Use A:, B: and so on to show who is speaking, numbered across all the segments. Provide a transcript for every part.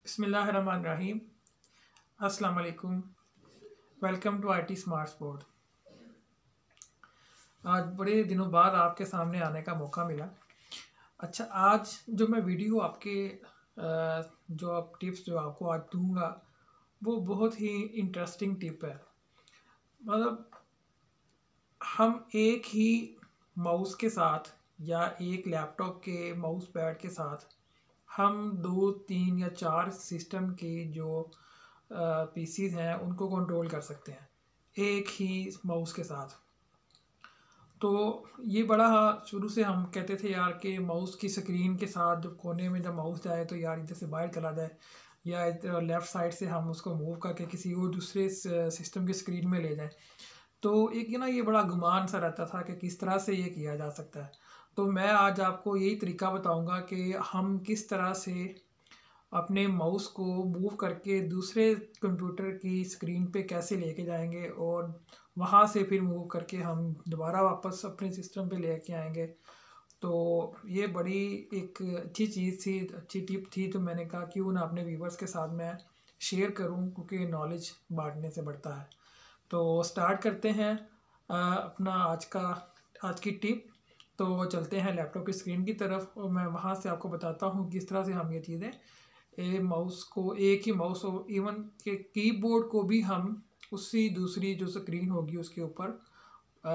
A: बिस्मिल्लाहिर्रहमानिर्रहीम। अस्सलाम वालेकुम। Welcome to IT smart sport. आज बड़े दिनों बाद आपके सामने आने का मौका मिला। अच्छा, आज जो मैं वीडियो आपके जो आप टिप्स जो आपको आज दूंगा वो बहुत ही इंटरेस्टिंग टिप है। मतलब हम एक ही माउस के साथ या एक लैपटॉप के माउस पैड के साथ हम 2, 3 या 4 सिस्टम के जो पीसीज हैं उनको कंट्रोल कर सकते हैं एक ही माउस के साथ। तो ये बड़ा शुरू से हम कहते थे यार कि माउस की स्क्रीन के साथ जब कोने में जब माउस जाए तो यार इधर से बाहर चला जाए या इधर लेफ़्ट साइड से हम उसको मूव करके किसी और दूसरे सिस्टम की स्क्रीन में ले जाएं। तो एक ये बड़ा गुमान सा रहता था कि किस तरह से ये किया जा सकता है। तो मैं आज आपको यही तरीका बताऊंगा कि हम किस तरह से अपने माउस को मूव करके दूसरे कंप्यूटर की स्क्रीन पे कैसे लेके जाएंगे और वहाँ से फिर मूव करके हम दोबारा वापस अपने सिस्टम पे लेके आएंगे। तो ये बड़ी एक अच्छी चीज़ थी, अच्छी टिप थी, तो मैंने कहा क्यों ना अपने व्यूवर्स के साथ मैं शेयर करूं, क्योंकि नॉलेज बांटने से बढ़ता है। तो स्टार्ट करते हैं अपना आज की टिप। तो चलते हैं लैपटॉप की स्क्रीन की तरफ और मैं वहाँ से आपको बताता हूँ किस तरह से हम ये चीज़ें माउस को एक ही माउस और इवन के कीबोर्ड को भी हम उसी दूसरी जो स्क्रीन होगी उसके ऊपर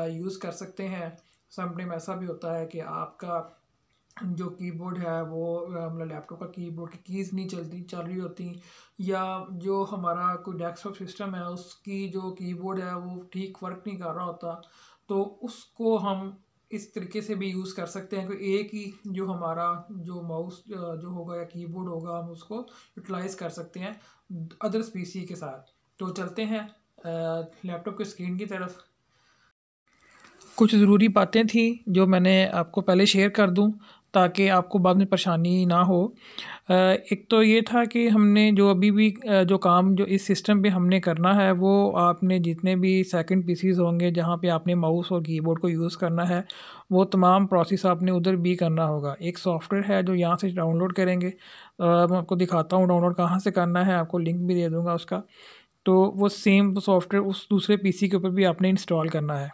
A: यूज़ कर सकते हैं। समटाइम ऐसा भी होता है कि आपका जो कीबोर्ड है वो मतलब लैपटॉप का कीबोर्ड की कीज़ नहीं चल रही होती, या जो हमारा कोई डेस्कटॉप सिस्टम है उसकी जो कीबोर्ड है वो ठीक वर्क नहीं कर रहा होता। तो उसको हम इस तरीके से भी यूज़ कर सकते हैं कि एक ही जो हमारा जो माउस जो होगा या कीबोर्ड होगा हम उसको यूटिलाइज़ कर सकते हैं अदर्स पीसी के साथ। तो चलते हैं लैपटॉप की स्क्रीन की तरफ। कुछ ज़रूरी बातें थी जो मैंने आपको पहले शेयर कर दूं ताकि आपको बाद में परेशानी ना हो। एक तो ये था कि हमने जो अभी भी जो काम जो इस सिस्टम पे हमने करना है वो आपने जितने भी सेकंड पीसीज होंगे जहाँ पे आपने माउस और कीबोर्ड को यूज़ करना है वो तमाम प्रोसेस आपने उधर भी करना होगा। एक सॉफ्टवेयर है जो यहाँ से डाउनलोड करेंगे, मैं आपको दिखाता हूँ डाउनलोड कहाँ से करना है, आपको लिंक भी दे दूँगा उसका। तो वो सेम सॉफ्टवेयर उस दूसरे पीसी के ऊपर भी आपने इंस्टॉल करना है।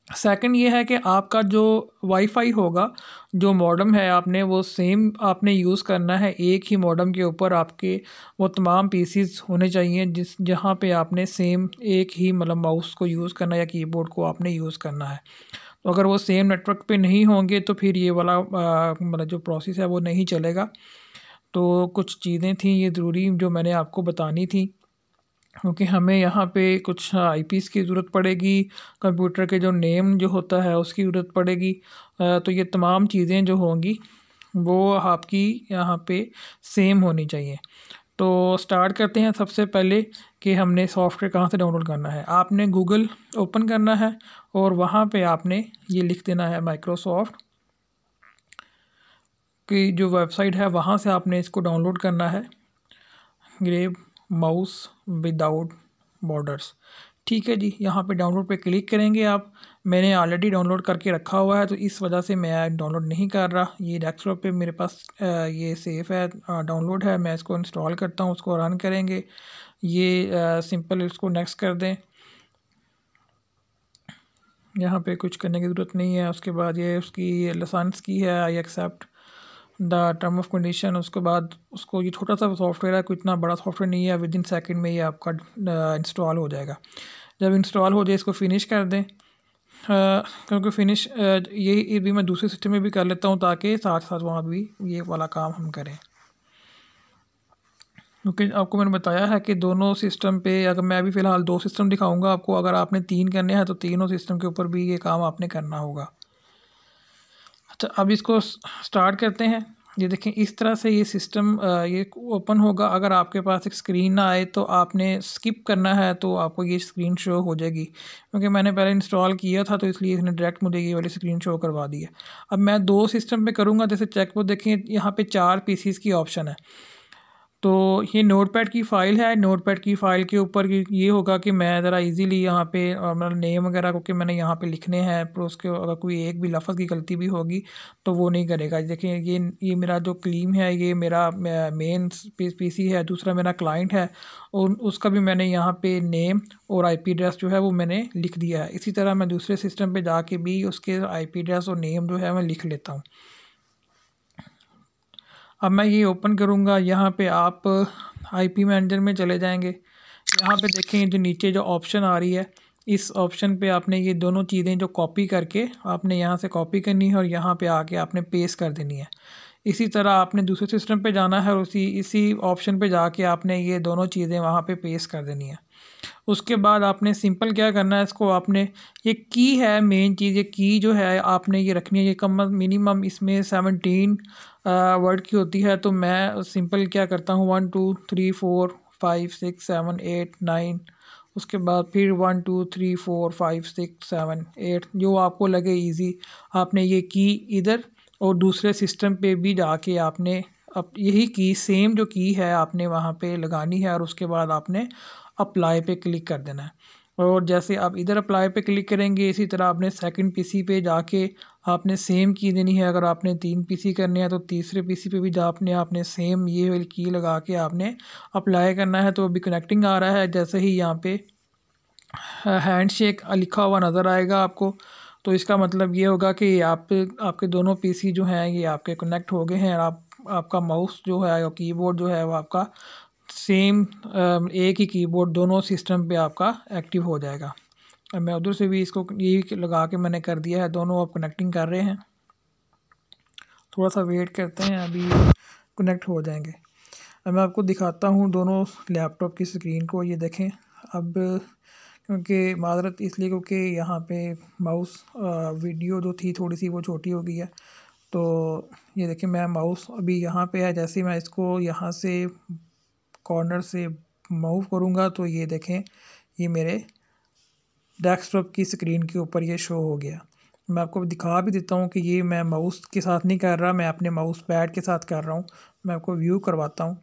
A: सेकंड ये है कि आपका जो वाईफाई होगा, जो मॉडेम है आपने वो सेम आपने यूज़ करना है। एक ही मॉडेम के ऊपर आपके वो तमाम पीसीज होने चाहिए जहाँ पे आपने सेम एक ही मतलब माउस को यूज़ करना है या कीबोर्ड को आपने यूज़ करना है। तो अगर वो सेम नेटवर्क पे नहीं होंगे तो फिर ये वाला मतलब जो प्रोसेस है वो नहीं चलेगा। तो कुछ चीज़ें थी ये ज़रूरी जो मैंने आपको बतानी थी, क्योंकि हमें यहाँ पे कुछ आईपीस की ज़रूरत पड़ेगी, कंप्यूटर के जो नेम जो होता है उसकी ज़रूरत पड़ेगी। तो ये तमाम चीज़ें जो होंगी वो आपकी यहाँ पे सेम होनी चाहिए। तो स्टार्ट करते हैं सबसे पहले कि हमने सॉफ्टवेयर कहाँ से डाउनलोड करना है। आपने गूगल ओपन करना है और वहाँ पे आपने ये लिख देना है माइक्रोसॉफ्ट की जो वेबसाइट है, वहाँ से आपने इसको डाउनलोड करना है, ग्रेब माउस विदाउट बॉर्डर्स। ठीक है जी, यहाँ पे डाउनलोड पे क्लिक करेंगे आप। मैंने ऑलरेडी डाउनलोड करके रखा हुआ है तो इस वजह से मैं डाउनलोड नहीं कर रहा। ये डेस्कटॉप पे मेरे पास ये सेफ़ है, डाउनलोड है। मैं इसको इंस्टॉल करता हूँ, उसको रन करेंगे। ये सिंपल इसको नेक्स्ट कर दें, यहाँ पे कुछ करने की ज़रूरत नहीं है। उसके बाद ये उसकी लाइसेंस की है, I accept the term of condition. उसके बाद उसको ये छोटा सा सॉफ्टवेयर है, कोई इतना बड़ा सॉफ्टवेयर नहीं है, विद इन सेकेंड में ये आपका इंस्टॉल हो जाएगा। जब इंस्टॉल हो जाए इसको फिनिश कर दें, क्योंकि फिनिश ये भी मैं दूसरे सिस्टम में भी कर लेता हूँ ताकि साथ साथ वहाँ भी ये वाला काम हम करें। क्योंकि आपको मैंने बताया है कि दोनों सिस्टम पे, अगर मैं अभी फ़िलहाल 2 सिस्टम दिखाऊंगा आपको, अगर आपने 3 करने हैं तो तीनों सिस्टम के ऊपर भी ये काम आपने करना होगा। अच्छा, अब इसको स्टार्ट करते हैं। ये देखें इस तरह से ये सिस्टम ये ओपन होगा। अगर आपके पास एक स्क्रीन ना आए तो आपने स्किप करना है तो आपको ये स्क्रीन शो हो जाएगी, क्योंकि मैंने पहले इंस्टॉल किया था तो इसलिए इसने डायरेक्ट मुझे ये वाली स्क्रीन शो करवा दी है। अब मैं 2 सिस्टम पे करूँगा, जैसे चेक वो देखें यहाँ पे 4 पीसीज की ऑप्शन है। तो ये नोटपैड की फ़ाइल है। नोटपैड की फ़ाइल के ऊपर ये होगा कि मैं ज़रा इजीली यहाँ पे मतलब नेम वगैरह क्योंकि मैंने यहाँ पे लिखने हैं, पर उसके अगर कोई एक भी लफ्ज़ की गलती भी होगी तो वो नहीं करेगा। देखिए ये मेरा जो क्लीम है, ये मेरा मेन पीसी है, दूसरा मेरा क्लाइंट है और उसका भी मैंने यहाँ पे नेम और आईपी एड्रेस जो है वो मैंने लिख दिया है। इसी तरह मैं दूसरे सिस्टम पे जाके भी उसके आईपी एड्रेस और नेम जो है मैं लिख लेता हूँ। अब मैं ये ओपन करूँगा, यहाँ पे आप आईपी मैनेजर में चले जाएंगे। यहाँ पे देखें जो नीचे जो ऑप्शन आ रही है, इस ऑप्शन पे आपने ये दोनों चीज़ें जो कॉपी करके आपने यहाँ से कॉपी करनी है और यहाँ पे आके आपने पेस्ट कर देनी है। इसी तरह आपने दूसरे सिस्टम पे जाना है और इसी ऑप्शन पे जाके आपने ये दोनों चीज़ें वहाँ पे पेस्ट कर देनी है। उसके बाद आपने सिंपल क्या करना है, इसको आपने ये की है मेन चीज़, ये की जो है आपने ये रखनी है। ये कम मिनिमम इसमें 17 वर्ड की होती है। तो मैं सिंपल क्या करता हूँ 1 2 3 4 5 6 7 8 9, उसके बाद फिर 1 2 3 4 5 6 7 8, जो आपको लगे इजी आपने ये की इधर और दूसरे सिस्टम पे भी जाके आपने अब यही की सेम जो की है आपने वहाँ पे लगानी है और उसके बाद आपने अप्लाई पे क्लिक कर देना है। और जैसे आप इधर अप्लाई पे क्लिक करेंगे, इसी तरह आपने सेकंड पीसी पे जाके आपने सेम की देनी है। अगर आपने 3 पीसी करने हैं तो तीसरे पीसी पे भी आपने सेम ये वाली की लगा के आपने अप्लाई करना है। तो अभी कनेक्टिंग आ रहा है, जैसे ही यहाँ पे हैंडशेक लिखा हुआ नज़र आएगा आपको, तो इसका मतलब ये होगा कि आपके दोनों पीसी जो हैं ये आपके कनेक्ट हो गए हैं और आपका माउस जो है और कीबोर्ड जो है वो आपका सेम एक ही कीबोर्ड दोनों सिस्टम पे आपका एक्टिव हो जाएगा। अब मैं उधर से भी इसको यही लगा के मैंने कर दिया है, दोनों अब कनेक्टिंग कर रहे हैं। थोड़ा सा वेट करते हैं, अभी कनेक्ट हो जाएंगे। अब मैं आपको दिखाता हूँ दोनों लैपटॉप की स्क्रीन को। ये देखें अब, क्योंकि माज़रत इसलिए क्योंकि यहाँ पे माउस वीडियो जो थी थोड़ी सी वो छोटी हो गई है। तो ये देखें मैं माउस अभी यहाँ पे है, जैसे मैं इसको यहाँ से कॉर्नर से मूव करूँगा तो ये देखें ये मेरे डेस्कटॉप की स्क्रीन के ऊपर ये शो हो गया। मैं आपको दिखा भी देता हूँ कि ये मैं माउस के साथ नहीं कर रहा, मैं अपने माउस पैड के साथ कर रहा हूँ। मैं आपको व्यू करवाता हूँ।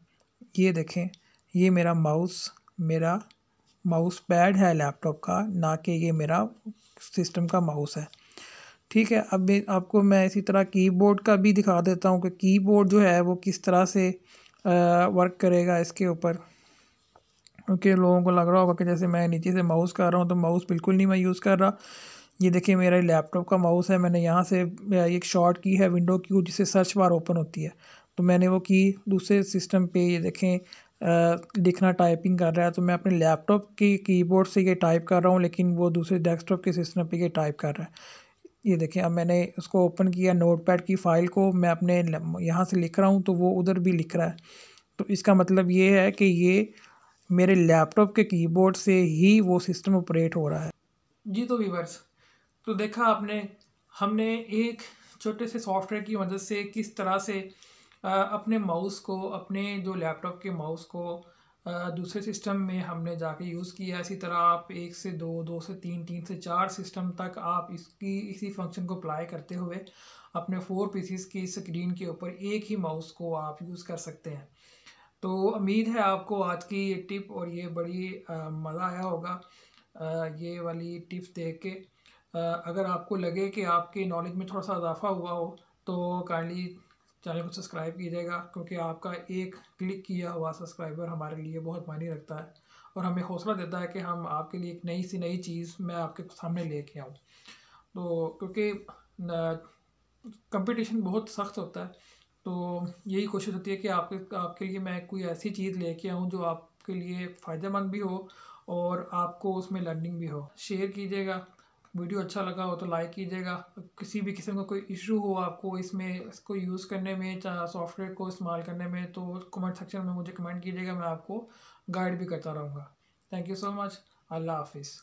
A: ये देखें ये मेरा माउस पैड है लैपटॉप का, ना कि ये मेरा सिस्टम का माउस है। ठीक है, अब आपको मैं इसी तरह कीबोर्ड का भी दिखा देता हूँ कि कीबोर्ड जो है वो किस तरह से वर्क करेगा इसके ऊपर। क्योंकि लोगों को लग रहा होगा कि जैसे मैं नीचे से माउस कर रहा हूँ तो माउस बिल्कुल नहीं मैं यूज़ कर रहा। ये देखिए मेरा लैपटॉप का माउस है, मैंने यहाँ से एक शॉर्ट की है विंडो की जिससे सर्च बार ओपन होती है, तो मैंने वो की दूसरे सिस्टम पे ये देखें लिखना टाइपिंग कर रहा है। तो मैं अपने लैपटॉप की कीबोर्ड से ये टाइप कर रहा हूँ, लेकिन वो दूसरे डेस्कटॉप के सिस्टम पे ये टाइप कर रहा है। ये देखें अब मैंने उसको ओपन किया, नोटपैड की फ़ाइल को मैं अपने यहाँ से लिख रहा हूँ तो वो उधर भी लिख रहा है। तो इसका मतलब ये है कि ये मेरे लैपटॉप के कीबोर्ड से ही वो सिस्टम ऑपरेट हो रहा है। जी तो व्यूअर्स, तो देखा आपने हमने एक छोटे से सॉफ्टवेयर की मदद से किस तरह से अपने माउस को, अपने जो लैपटॉप के माउस को दूसरे सिस्टम में हमने जाके यूज़ किया। इसी तरह आप 1 से 2, 2 से 3, 3 से 4 सिस्टम तक आप इसी फंक्शन को अप्लाई करते हुए अपने 4 पीसीस की स्क्रीन के ऊपर एक ही माउस को आप यूज़ कर सकते हैं। तो उम्मीद है आपको आज की ये टिप और ये बड़ी मज़ा आया होगा ये वाली टिप्स देख के। अगर आपको लगे कि आपके नॉलेज में थोड़ा सा इजाफा हुआ हो तो काइंडली चैनल को सब्सक्राइब कीजिएगा, क्योंकि आपका एक क्लिक किया हुआ सब्सक्राइबर हमारे लिए बहुत मायने रखता है और हमें हौसला देता है कि हम आपके लिए एक नई सी नई चीज़ मैं आपके सामने लेके आऊँ। तो क्योंकि कंपटीशन बहुत सख्त होता है, तो यही कोशिश होती है कि आपके लिए मैं कोई ऐसी चीज़ लेके आऊँ जो आपके लिए फ़ायदेमंद भी हो और आपको उसमें लर्निंग भी हो। शेयर कीजिएगा, वीडियो अच्छा लगा हो तो लाइक कीजिएगा। किसी भी किस्म का कोई इशू हो आपको इसको यूज़ करने में, सॉफ्टवेयर को इस्तेमाल करने में, तो कमेंट सेक्शन में मुझे कमेंट कीजिएगा, मैं आपको गाइड भी करता रहूँगा। Thank you so much. अल्लाह हाफिज़।